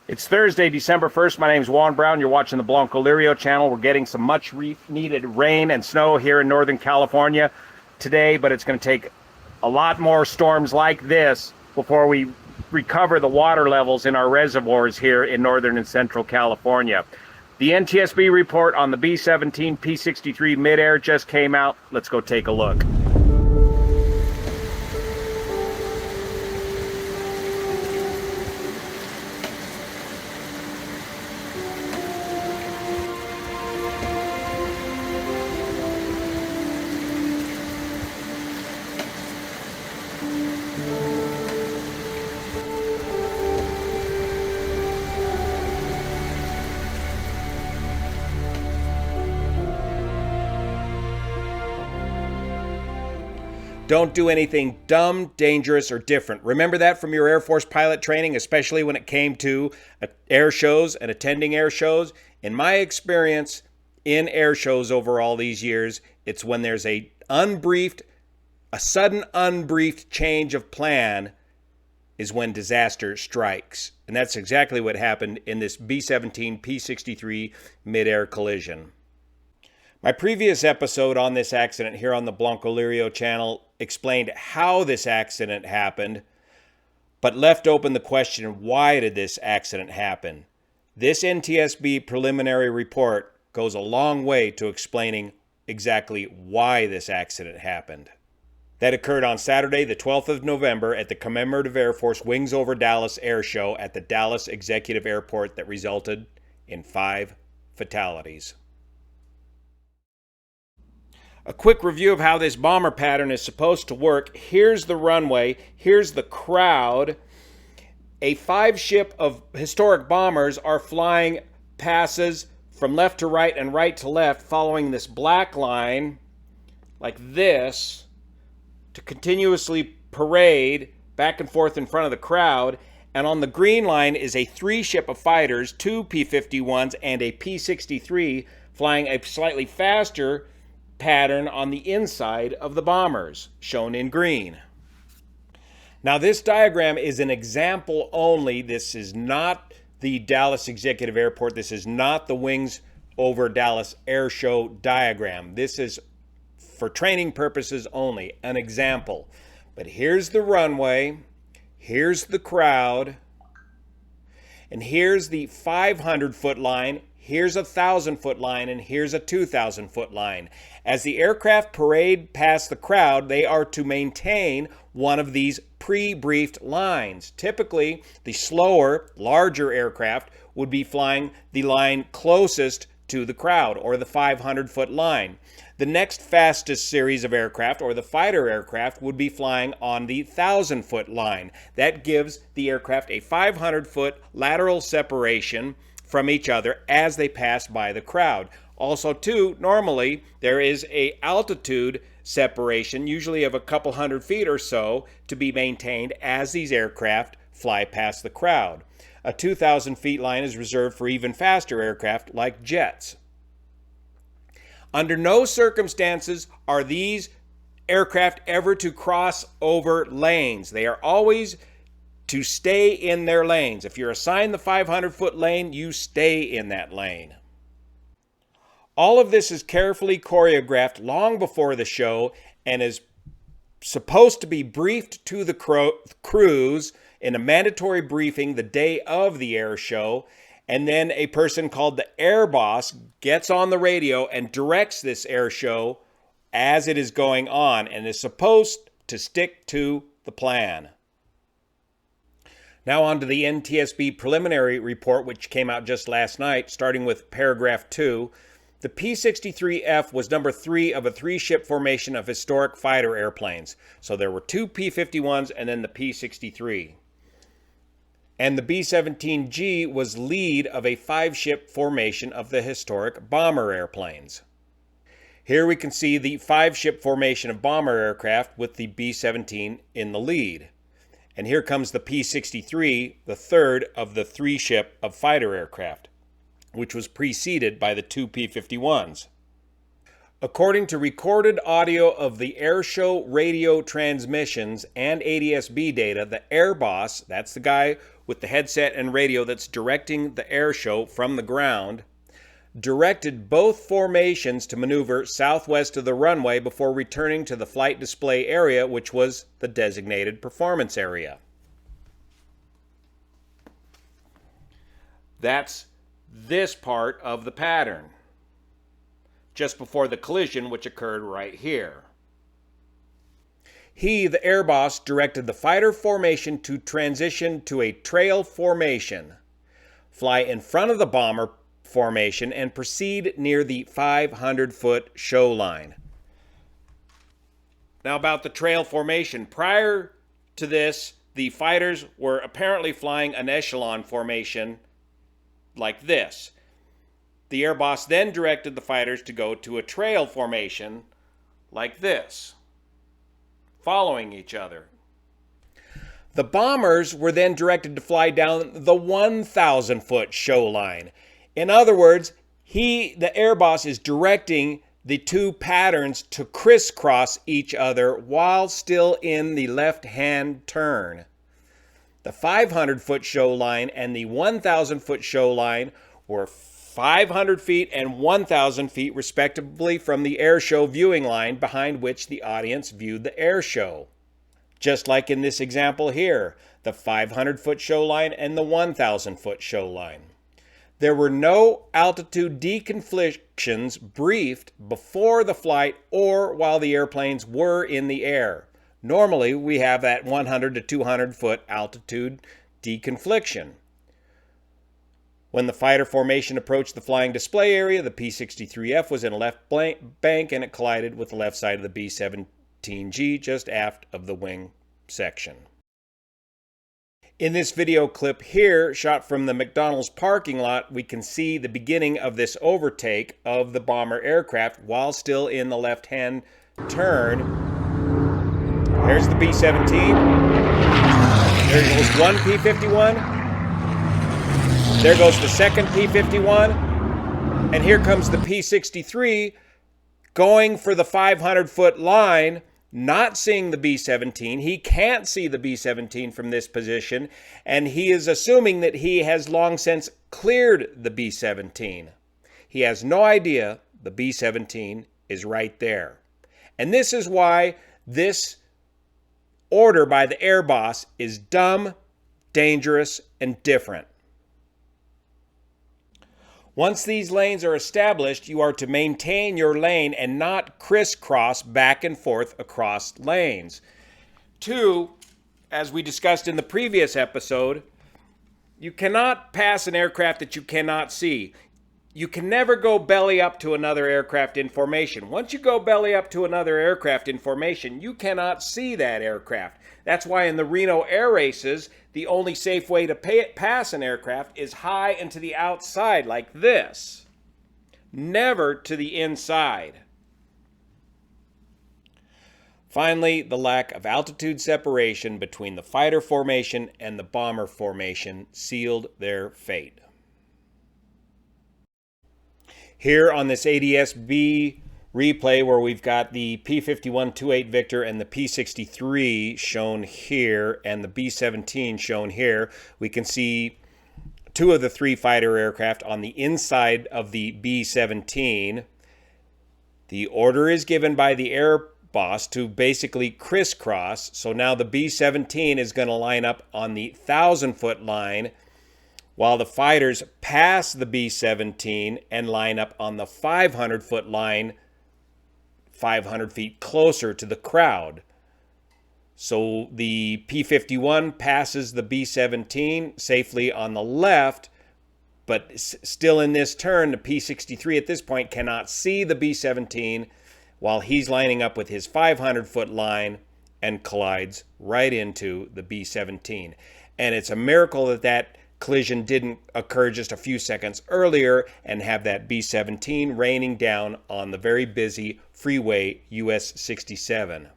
It's Thursday, December 1st. My name is Juan Brown. You're watching the Blanco Lirio channel. We're getting some much needed rain and snow here in Northern California today, but it's going to take a lot more storms like this before we recover the water levels in our reservoirs here in Northern and Central California. The NTSB report on the B-17 P-63 midair just came out. Let's go take a look. Don't do anything dumb, dangerous, or different. Remember that from your Air Force pilot training, especially when it came to air shows and attending air shows. In my experience in air shows over all these years, it's when there's a sudden unbriefed change of plan is when disaster strikes. And that's exactly what happened in this B-17 P-63 midair collision. My previous episode on this accident here on the Blanco Lirio channel explained how this accident happened, but left open the question, why did this accident happen? This NTSB preliminary report goes a long way to explaining exactly why this accident happened. That occurred on Saturday, the 12th of November at the Commemorative Air Force Wings Over Dallas Air Show at the Dallas Executive Airport that resulted in 5 fatalities. A quick review of how this bomber pattern is supposed to work. Here's the runway. Here's the crowd. A 5 ship of historic bombers are flying passes from left to right and right to left, following this black line like this to continuously parade back and forth in front of the crowd. And on the green line is a 3 ship of fighters, 2 P-51s and a P-63, flying a slightly faster pattern on the inside of the bombers, shown in green. Now, this diagram is an example only. This is not the Dallas Executive Airport. This is not the Wings Over Dallas Air Show diagram. This is for training purposes only, an example. But here's the runway, here's the crowd, and here's the 500-foot line. Here's a 1,000-foot line, and here's a 2,000-foot line. As the aircraft parade past the crowd, they are to maintain one of these pre-briefed lines. Typically, the slower, larger aircraft would be flying the line closest to the crowd, or the 500-foot line. The next fastest series of aircraft, or the fighter aircraft, would be flying on the 1,000-foot line. That gives the aircraft a 500-foot lateral separation from each other as they pass by the crowd. Also, too, normally there is a altitude separation, usually of a couple hundred feet or so, to be maintained as these aircraft fly past the crowd. A 2,000 feet line is reserved for even faster aircraft like jets. Under no circumstances are these aircraft ever to cross over lanes. They are always to stay in their lanes. If you're assigned the 500-foot lane, you stay in that lane. All of this is carefully choreographed long before the show and is supposed to be briefed to the crews in a mandatory briefing the day of the air show. And then a person called the air boss gets on the radio and directs this air show as it is going on and is supposed to stick to the plan. Now on to the NTSB preliminary report, which came out just last night, starting with paragraph 2. The P-63F was number 3 of a 3-ship formation of historic fighter airplanes. So there were 2 P-51s and then the P-63. And the B-17G was lead of a 5-ship formation of the historic bomber airplanes. Here we can see the 5-ship formation of bomber aircraft with the B-17 in the lead. And here comes the P-63, the 3rd of the 3-ship of fighter aircraft, which was preceded by the 2 P-51s. According to recorded audio of the airshow radio transmissions and ADSB data, the air boss, that's the guy with the headset and radio that's directing the air show from the ground, directed both formations to maneuver southwest of the runway before returning to the flight display area, which was the designated performance area. That's this part of the pattern, just before the collision, which occurred right here. He, the air boss, directed the fighter formation to transition to a trail formation, fly in front of the bomber formation, and proceed near the 500-foot show line. Now about the trail formation. Prior to this, the fighters were apparently flying an echelon formation like this. The air boss then directed the fighters to go to a trail formation like this, following each other. The bombers were then directed to fly down the 1,000-foot show line. In other words, the air boss, is directing the two patterns to crisscross each other while still in the left-hand turn. The 500-foot show line and the 1,000-foot show line were 500 feet and 1,000 feet respectively from the air show viewing line behind which the audience viewed the air show. Just like in this example here, the 500-foot show line and the 1,000-foot show line. There were no altitude deconflictions briefed before the flight or while the airplanes were in the air. Normally, we have that 100 to 200 foot altitude deconfliction. When the fighter formation approached the flying display area, the P-63F was in a left bank and it collided with the left side of the B-17G just aft of the wing section. In this video clip here, shot from the McDonald's parking lot, we can see the beginning of this overtake of the bomber aircraft while still in the left-hand turn. There's the B-17. There goes one P-51. There goes the second P-51. And here comes the P-63 going for the 500-foot line, not seeing the B-17. He can't see the B-17 from this position, and he is assuming that he has long since cleared the B-17. He has no idea the B-17 is right there. And this is why this order by the air boss is dumb, dangerous, and different. Once these lanes are established, you are to maintain your lane and not crisscross back and forth across lanes. 2, as we discussed in the previous episode, you cannot pass an aircraft that you cannot see. You can never go belly up to another aircraft in formation. Once you go belly up to another aircraft in formation, you cannot see that aircraft. That's why in the Reno air races, the only safe way to pass an aircraft is high and to the outside like this. Never to the inside. Finally, the lack of altitude separation between the fighter formation and the bomber formation sealed their fate. Here on this NTSB replay where we've got the P-51-28 Victor and the P-63 shown here and the B-17 shown here, we can see 2 of the 3 fighter aircraft on the inside of the B-17. The order is given by the air boss to basically crisscross, so now the B-17 is going to line up on the 1,000-foot line while the fighters pass the B-17 and line up on the 500-foot line 500 feet closer to the crowd. So the P-51 passes the B-17 safely on the left, but still in this turn, the P-63 at this point cannot see the B-17 while he's lining up with his 500-foot line and collides right into the B-17. And it's a miracle that that collision didn't occur just a few seconds earlier and have that B-17 raining down on the very busy freeway US 67.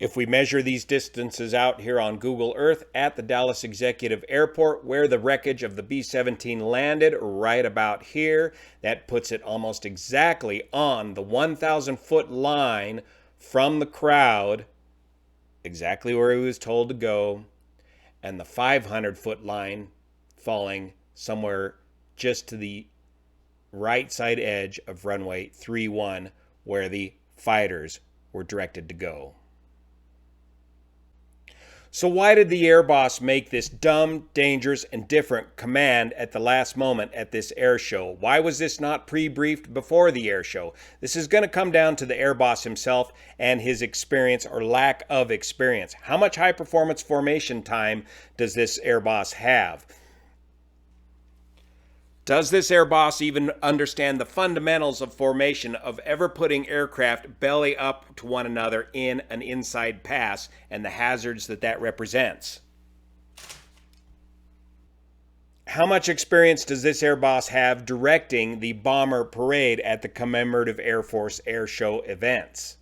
If we measure these distances out here on Google Earth at the Dallas Executive Airport where the wreckage of the B-17 landed, right about here, that puts it almost exactly on the 1,000-foot line from the crowd, exactly where he was told to go. and the 500-foot line falling somewhere just to the right side edge of runway 31, where the fighters were directed to go. So why did the air boss make this dumb, dangerous, and different command at the last moment at this air show? Why was this not pre-briefed before the air show? This is going to come down to the air boss himself and his experience or lack of experience. How much high-performance formation time does this air boss have? Does this air boss even understand the fundamentals of formation, of ever putting aircraft belly up to one another in an inside pass and the hazards that that represents? How much experience does this air boss have directing the bomber parade at the commemorative Air Force air show events?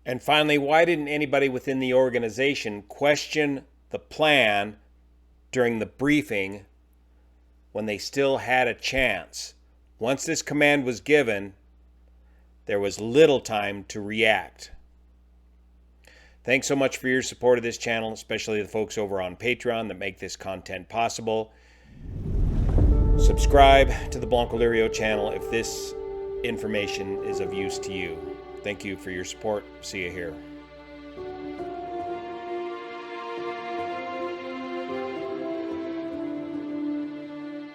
And finally, why didn't anybody within the organization question the plan during the briefing when they still had a chance? Once this command was given, there was little time to react. Thanks so much for your support of this channel, especially the folks over on Patreon that make this content possible. Subscribe to the Blanco Lirio channel if this information is of use to you. Thank you for your support. See you here.